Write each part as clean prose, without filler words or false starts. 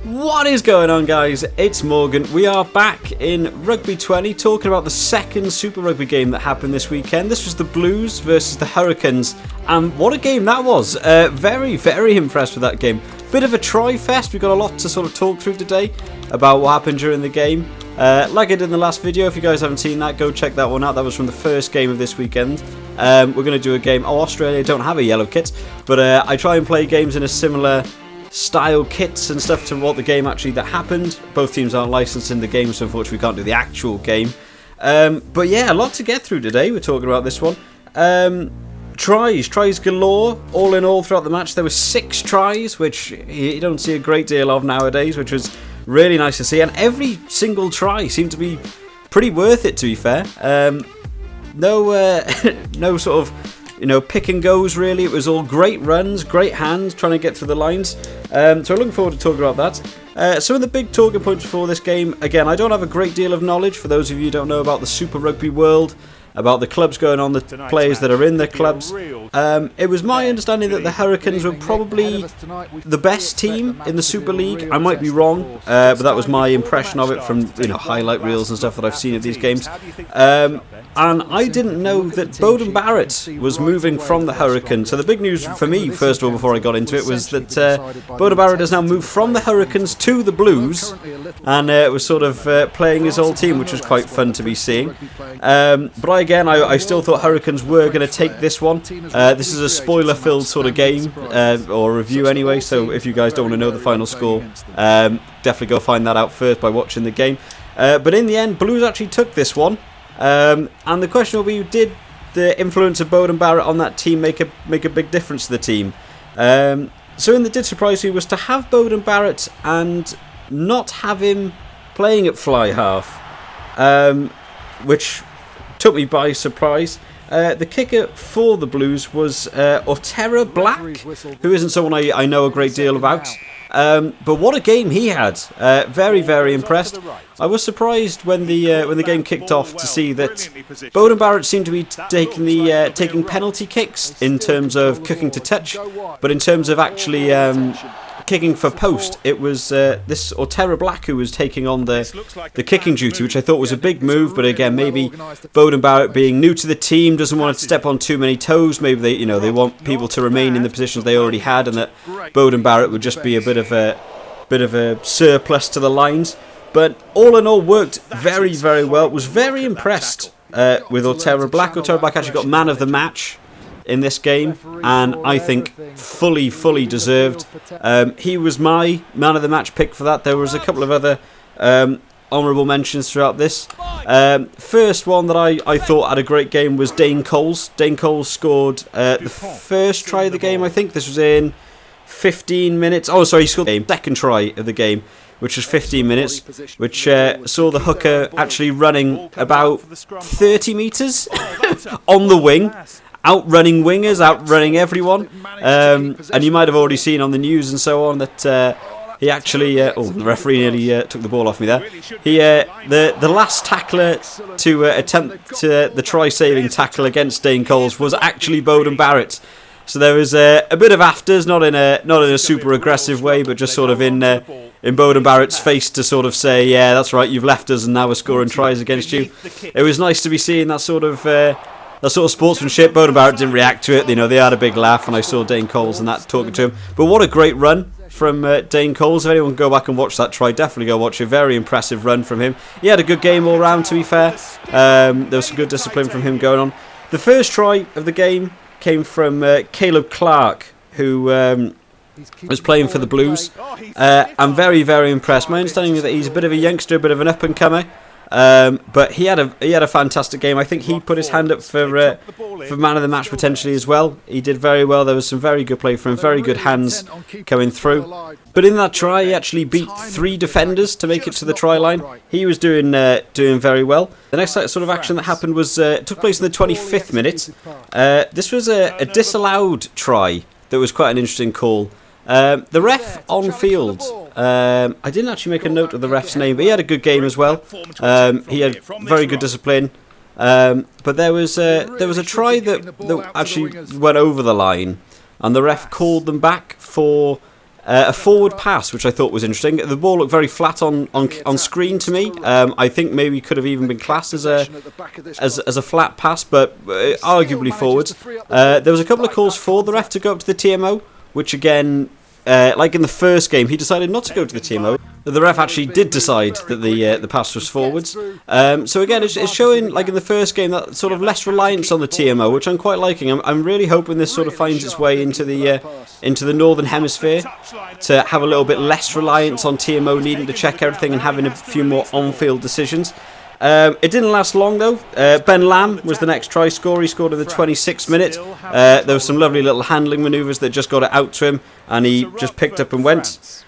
What is going on, guys? It's Morgan. We are back in Rugby 20 talking about the second Super Rugby game that happened this weekend. This was the Blues versus the Hurricanes, and what a game that was. Very, very impressed with that game. Bit of a try fest. We've got a lot to sort of talk through today about what happened during the game. Like I did in the last video, if you guys haven't seen that, go check that one out. That was from the first game of this weekend. We're going to do a game. Oh, Australia don't have a yellow kit, but I try and play games in a similar style kits and stuff to what the game actually that happened. Both teams aren't licensed in the game, so unfortunately we can't do the actual game. But yeah, a lot to get through today. We're talking about this one. Tries galore. All in all, throughout the match, there were 6 tries, which you don't see a great deal of nowadays, which was really nice to see. And every single try seemed to be pretty worth it, to be fair. No sort of, pick and goes really. It was all great runs, great hands, trying to get through the lines. So I'm looking forward to talking about that. Some of the big talking points for this game. Again, I don't have a great deal of knowledge. For those of you who don't know about the Super Rugby world, about the clubs going on, the players that are in the clubs. It was my understanding that the Hurricanes were probably the best team in the Super League. I might be wrong, but that was my impression of it from highlight reels and stuff that I've seen of these games. And I didn't know that Beauden Barrett was moving from the Hurricanes. So the big news for me, first of all, before I got into it, was that Beauden Barrett has now moved from the Hurricanes to the Blues, and was sort of playing his old team, which was quite fun to be seeing. But again, I still thought Hurricanes were going to take this one. This is a spoiler-filled sort of game, or review anyway, so if you guys don't want to know the final score, definitely go find that out first by watching the game. But in the end, Blues actually took this one. And the question will be, did the influence of Beauden Barrett on that team make a big difference to the team? Something that did surprise me was to have Beauden Barrett and not have him playing at fly half, which took me by surprise. The kicker for the Blues was Aeteorara, who isn't someone I know a great deal about. But what a game he had! Very, very impressed. I was surprised when the game kicked off to see that Beauden Barrett seemed to be taking penalty kicks in terms of kicking to touch, but in terms of actually kicking for post, it was this Aeteorara who was taking on the kicking duty, which I thought was a big move. But again, maybe Beauden Barrett, being new to the team, doesn't want to step on too many toes. Maybe they want people to remain in the positions they already had, and that Beauden Barrett would just be a bit of a surplus to the lines. But all in all, worked very, very well. Was very impressed with Aeteorara. Aeteorara actually got man of the match in this game, and I think fully deserved. He was my man of the match pick for that. There was a couple of other honourable mentions throughout this. First one that I thought had a great game was Dane Coles. Dane Coles scored the first try of the game, I think. This was in 15 minutes. Oh, sorry, he scored the second try of the game, which was 15 minutes, which saw the hooker actually running about 30 metres on the wing, outrunning wingers, outrunning everyone. And you might have already seen on the news and so on that he actually... the referee nearly took the ball off me there. The last tackler to attempt the try-saving tackle against Dane Coles was actually Beauden Barrett. So there was a bit of afters, not in a super aggressive way, but just sort of in Beauden Barrett's face to sort of say, yeah, that's right, you've left us and now we're scoring tries against you. It was nice to be seeing that sort of sportsmanship. Beauden Barrett didn't react to it. They had a big laugh, and I saw Dane Coles and that talking to him. But what a great run from Dane Coles. If anyone can go back and watch that try, definitely go watch it. Very impressive run from him. He had a good game all round, to be fair. There was some good discipline from him going on. The first try of the game came from Caleb Clark, who was playing for the Blues. I'm very, very impressed. My understanding is that he's a bit of a youngster, a bit of an up-and-comer. But he had a fantastic game. I think he put his hand up for man of the match potentially as well. He did very well. There was some very good play from him, very good hands coming through. But in that try, he actually beat 3 defenders to make it to the try line. He was doing very well. The next sort of action that happened was took place in the 25th minute. This was a disallowed try that was quite an interesting call. The ref on field, I didn't actually make a note of the ref's name, but he had a good game as well. He had very good discipline. But there was a try that actually went over the line, and the ref called them back for a forward pass, which I thought was interesting. The ball looked very flat on screen to me. I think maybe could have even been classed as a flat pass, but arguably forwards. There was a couple of calls for the ref to go up to the TMO, which again, like in the first game, he decided not to go to the TMO. The ref actually did decide that the pass was forwards. So again, it's showing, like in the first game, that sort of less reliance on the TMO, which I'm quite liking. I'm really hoping this sort of finds its way into the Northern Hemisphere, to have a little bit less reliance on TMO needing to check everything and having a few more on-field decisions. It didn't last long though. Ben Lamb was the next try scorer. He scored in the 26th minute. There were some lovely little handling manoeuvres that just got it out to him, and he just picked up and went.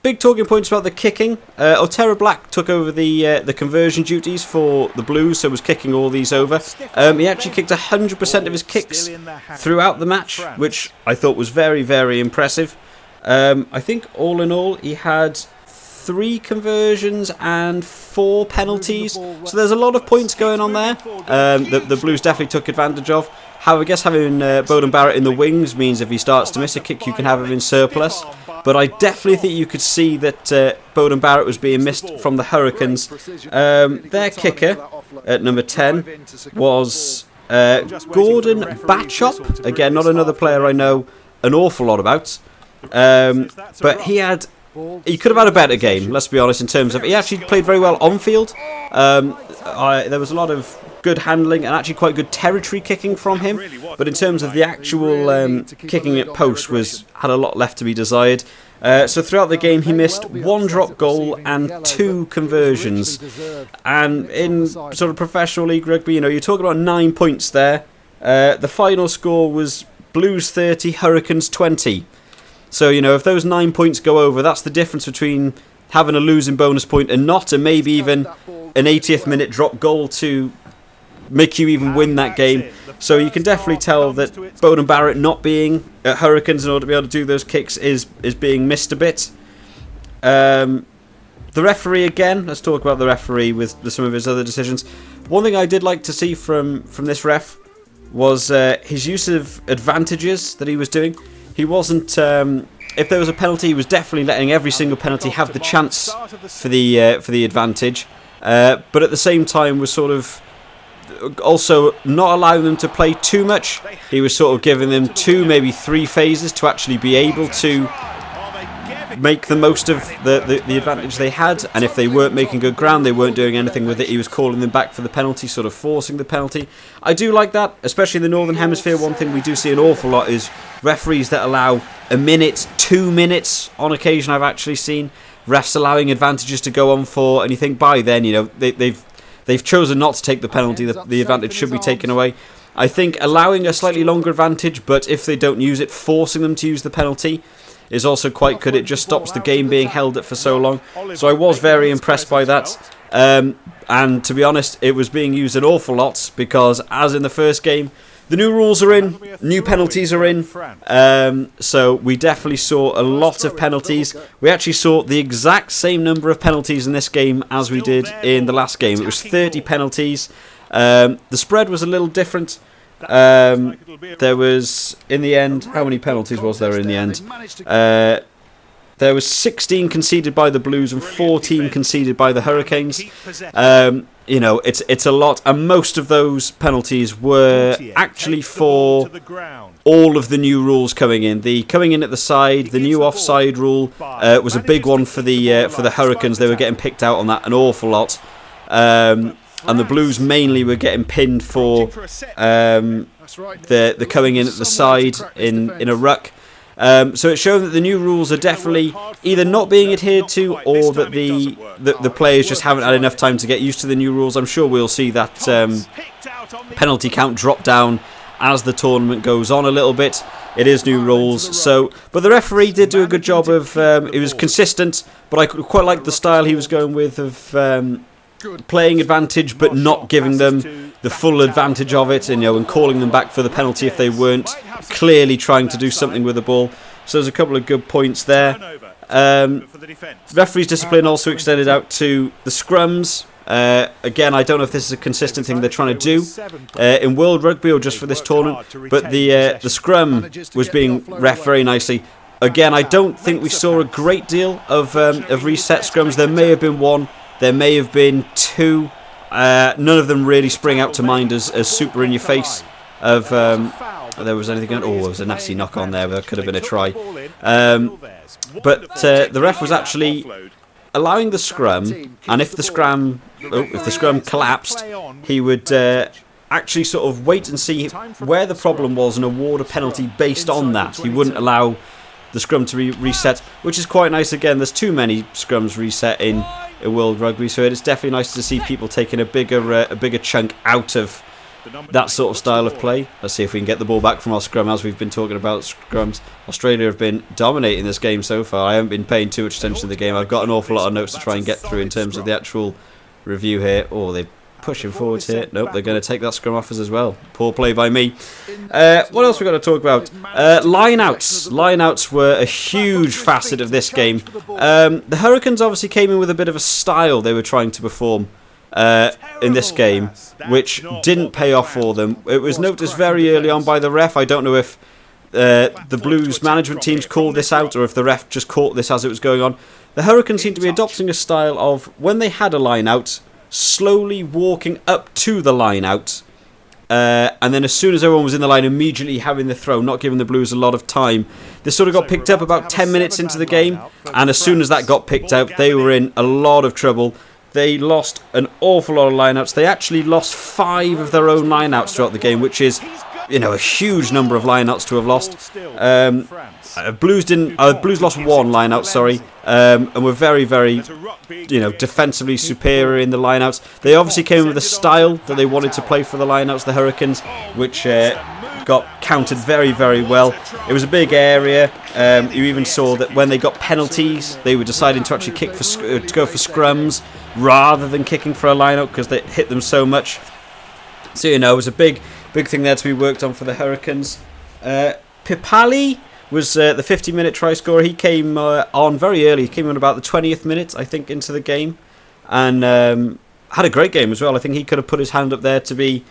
Big talking points about the kicking. Aeteorara Black took over the conversion duties for the Blues, so was kicking all these over. He actually kicked 100% of his kicks throughout the match, which I thought was very, very impressive. I think all in all he had 3 conversions and 4 penalties, so there's a lot of points going on there. The Blues definitely took advantage of. I guess having Beauden Barrett in the wings means if he starts to miss a kick, you can have him in surplus. But I definitely think you could see that Beauden Barrett was being missed from the Hurricanes. Their kicker at number 10 was Gordon Batchop. Again, not another player I know an awful lot about. But he could have had a better game, let's be honest, in terms of... He actually played very well on field. There was a lot of good handling and actually quite good territory kicking from him, but in terms of the actual kicking at post had a lot left to be desired. So throughout the game he missed 1 drop goal and 2 conversions, and in sort of professional league rugby, you're talking about 9 points there. The final score was Blues 30, Hurricanes 20. So if those 9 points go over, that's the difference between having a losing bonus point and not, and maybe even an 80th minute drop goal to make you even win that game. So you can definitely tell that Beauden Barrett not being at Hurricanes in order to be able to do those kicks is being missed a bit. The referee again, let's talk about the referee with some of his other decisions. One thing I did like to see from this ref was his use of advantages that he was doing. He wasn't... if there was a penalty, he was definitely letting every single penalty have the chance for the advantage. But at the same time was sort of also not allowing them to play too much. He was sort of giving them 2, maybe 3 phases to actually be able to make the most of the advantage they had, and if they weren't making good ground, they weren't doing anything with it, he was calling them back for the penalty, sort of forcing the penalty. I do like that, especially in the Northern Hemisphere. One thing we do see an awful lot is referees that allow a minute, 2 minutes on occasion. I've actually seen refs allowing advantages to go on for, and you think by then, they've chosen not to take the penalty, the advantage should be taken away. I think allowing a slightly longer advantage, but if they don't use it, forcing them to use the penalty is also quite good. It just stops the game being held up for so long. So I was very impressed by that. And to be honest, it was being used an awful lot, because as in the first game, the new rules are in, new penalties are in, so we definitely saw a lot of penalties. We actually saw the exact same number of penalties in this game as we did in the last game. It was 30 penalties. The spread was a little different. There was, in the end, how many penalties was there in the end? There was 16 conceded by the Blues and 14 conceded by the Hurricanes. It's a lot, and most of those penalties were actually for all of the new rules coming in. The coming in at the side, the new offside rule was a big one for the Hurricanes. They were getting picked out on that an awful lot. And the Blues mainly were getting pinned for the coming in at the side in a ruck. So it's shown that the new rules are definitely either not being adhered to, or that the players just haven't had enough time to get used to the new rules. I'm sure we'll see that penalty count drop down as the tournament goes on a little bit. It is new rules, but the referee did do a good job of. It was consistent, but I quite liked the style he was going with of playing advantage, but not giving them the full advantage of it, and calling them back for the penalty if they weren't clearly trying to do something with the ball. So there's a couple of good points there. Referees' discipline also extended out to the scrums. Again, I don't know if this is a consistent thing they're trying to do in World Rugby or just for this tournament, but the scrum was being ref very nicely. Again, I don't think we saw a great deal of reset scrums. There may have been one, there may have been two. None of them really spring out to mind as super in your face of there was anything. Oh, there was a nasty knock on there. That could have been a try. But the ref was actually allowing the scrum, and if the scrum collapsed, he would actually sort of wait and see where the problem was and award a penalty based on that. He wouldn't allow the scrum to reset, which is quite nice. Again, there's too many scrums reset in World Rugby, so it's definitely nice to see people taking a bigger chunk out of that sort of style of play. Let's see if we can get the ball back from our scrum. As we've been talking about scrums, Australia have been dominating this game so far. I haven't been paying too much attention to the game. I've got an awful lot of notes to try and get through in terms of the actual review here. Oh, they're pushing forwards here. Nope, they're going to take that scrum off us as well. Poor play by me. What else we got to talk about? Line-outs. Line-outs were a huge facet of this game. The Hurricanes obviously came in with a bit of a style they were trying to perform in this game, which didn't pay off for them. It was noticed very early on by the ref. I don't know if the Blues management teams called this out or if the ref just caught this as it was going on. The Hurricanes seemed to be adopting a style of, when they had a line-out, slowly walking up to the line-out, and then as soon as everyone was in the line, immediately having the throw, not giving the Blues a lot of time. This sort of got picked up about 10 minutes into the game, and as soon as that got picked up, they were in a lot of trouble. They lost an awful lot of lineouts. They actually lost 5 of their own lineouts throughout the game, which is, a huge number of lineouts to have lost. Blues lost 1 lineout, sorry, and were very, very, defensively superior in the lineouts. They obviously came with a style that they wanted to play for the lineouts, the Hurricanes, which got counted very, very well. It was a big area. You even saw that when they got penalties, they were deciding to actually to go for scrums rather than kicking for a line-out because they hit them so much. So, it was a big thing there to be worked on for the Hurricanes. Pipali was the 50-minute try scorer. He came on very early. He came on about the 20th minute, I think, into the game. And had a great game as well. I think he could have put his hand up there to be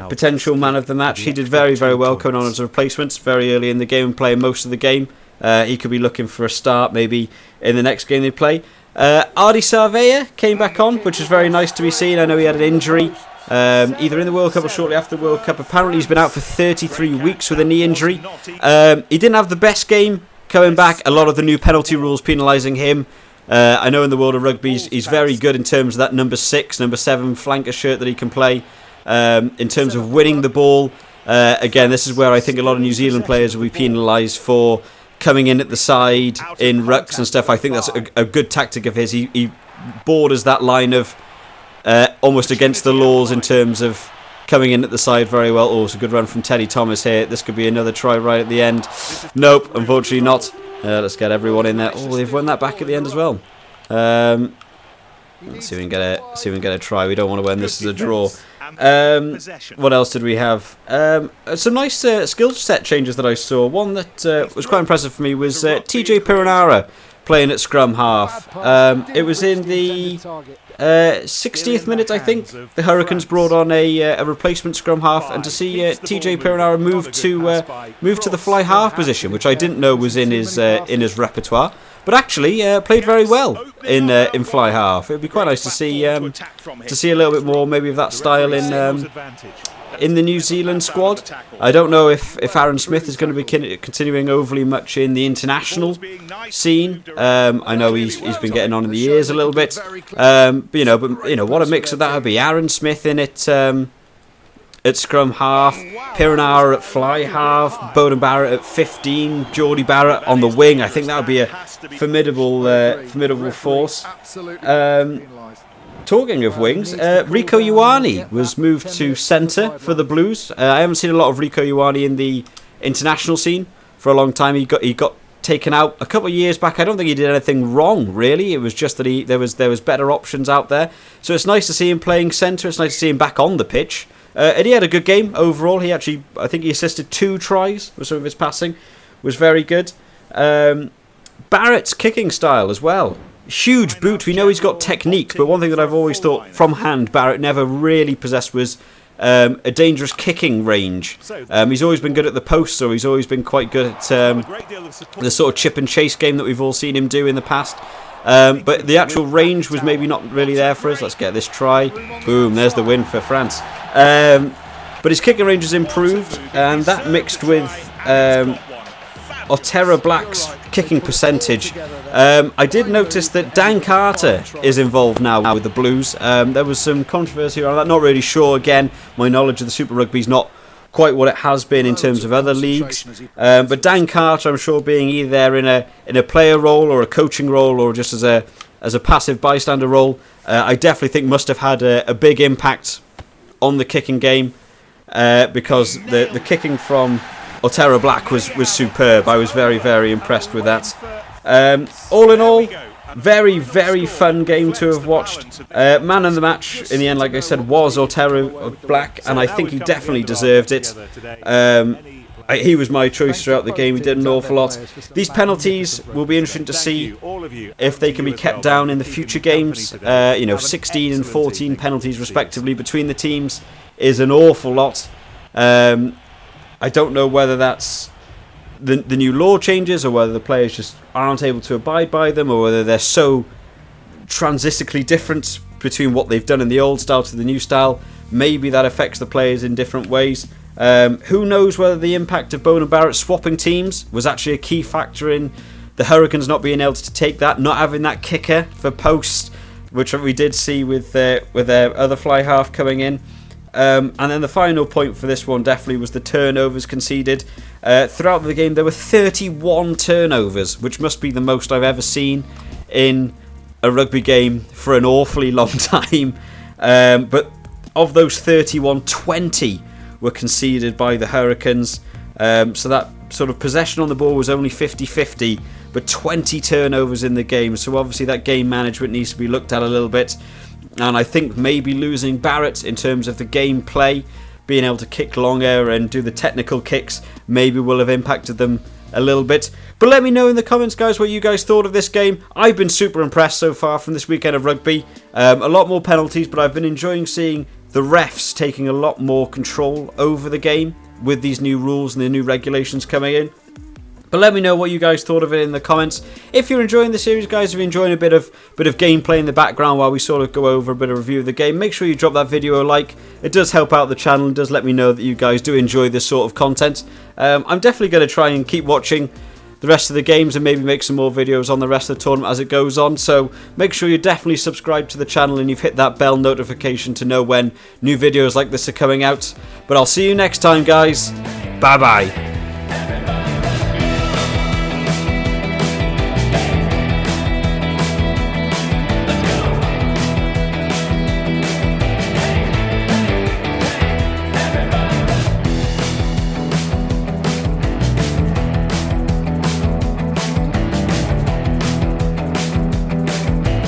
potential man of the match. He did very, very well coming on as a replacement very early in the game and playing most of the game. He could be looking for a start maybe in the next game they play. Ardi Sarvea came back on, which is very nice to be seen. I know he had an injury either in the World Cup or shortly after the World Cup. Apparently he's been out for 33 weeks with a knee injury. He didn't have the best game coming back. A lot of the new penalty rules penalising him. I know in the world of rugby he's very good in terms of that number 6, number 7 flanker shirt that he can play. In terms of winning the ball, again, this is where I think a lot of New Zealand players will be penalised for coming in at the side in rucks and stuff. I think that's a good tactic of his. He borders that line of almost against the laws in terms of coming in at the side very well. Oh, it's a good run from Teddy Thomas here. This could be another try right at the end. Nope, unfortunately not. Let's get everyone in there. Oh, they've won that back at the end as well. Let's see if we can get a try. We don't want to win this as a draw. What else did we have? Some nice skill set changes that I saw. One that was quite impressive for me was TJ Aeteorara playing at scrum half. It was in the 60th minute, I think. The Hurricanes brought on a replacement scrum half, and to see TJ Aeteorara move to the fly half position, which I didn't know was in his repertoire. But actually played very well in fly half. It would be quite nice to see a little bit more maybe of that style in the New Zealand squad. I don't know if Aaron Smith is going to be continuing overly much in the international scene. I know he's been getting on in the years a little bit. But what a mix of that would be. Aaron Smith in it at scrum half, Aeteorara at fly half, Beauden Barrett at 15, Geordie Barrett on the wing. I think that would be a formidable force. Talking of wings, Rieko Ioane was moved to centre for the Blues. I haven't seen a lot of Rieko Ioane in the international scene for a long time. He got taken out a couple of years back. I don't think he did anything wrong, really. It was just that there was better options out there. So it's nice to see him playing centre. It's nice to see him back on the pitch. And he had a good game overall. I think he assisted 2 tries with some of his passing. Was very good. Barrett's kicking style as well. Huge boot. We know he's got technique, but one thing that I've always thought from hand Barrett never really possessed was a dangerous kicking range. He's always been good at the post, so he's always been quite good at the sort of chip and chase game that we've all seen him do in the past. But the actual range was maybe not really there for us. Let's get this try. Boom, there's the win for France. But his kicking range has improved, and that mixed with Aeteorara Black's kicking percentage. I did notice that Dan Carter is involved now with the Blues. There was some controversy around that. Not really sure. Again, my knowledge of the Super Rugby is not quite what it has been in terms of other leagues. But Dan Carter, I'm sure, being either in a player role or a coaching role or just as a passive bystander role, I definitely think must have had a big impact on the kicking game, because the kicking from Aeteorara Black was superb. I was very, very impressed with that. All in all, very, very fun game to have watched. Man of the match, in the end, like I said, was Aeteorara Black, and I think he definitely deserved it. He was my choice throughout the game. He did an awful lot. These penalties will be interesting to see if they can be kept down in the future games. 16 and 14 penalties respectively between the teams is an awful lot. I don't know whether that's the new law changes or whether the players just aren't able to abide by them, or whether they're so transitionally different between what they've done in the old style to the new style. Maybe that affects the players in different ways. Who knows whether the impact of Beauden Barrett swapping teams was actually a key factor in the Hurricanes not being able to take that, not having that kicker for post, which we did see with their other fly half coming in. And then the final point for this one definitely was the turnovers conceded. Throughout the game there were 31 turnovers, which must be the most I've ever seen in a rugby game for an awfully long time. But of those 31, 20 were conceded by the Hurricanes. So that sort of possession on the ball was only 50-50, but 20 turnovers in the game. So obviously that game management needs to be looked at a little bit. And I think maybe losing Barrett in terms of the gameplay, being able to kick longer and do the technical kicks, maybe will have impacted them a little bit. But let me know in the comments, guys, what you guys thought of this game. I've been super impressed so far from this weekend of rugby. A lot more penalties, but I've been enjoying seeing the refs taking a lot more control over the game with these new rules and the new regulations coming in. But let me know what you guys thought of it in the comments. If you're enjoying the series, guys, if you're enjoying a bit of gameplay in the background while we sort of go over a bit of review of the game, make sure you drop that video a like. It does help out the channel and does let me know that you guys do enjoy this sort of content. I'm definitely going to try and keep watching the rest of the games and maybe make some more videos on the rest of the tournament as it goes on. So make sure you definitely subscribe to the channel and you've hit that bell notification to know when new videos like this are coming out. But I'll see you next time, guys. Bye bye.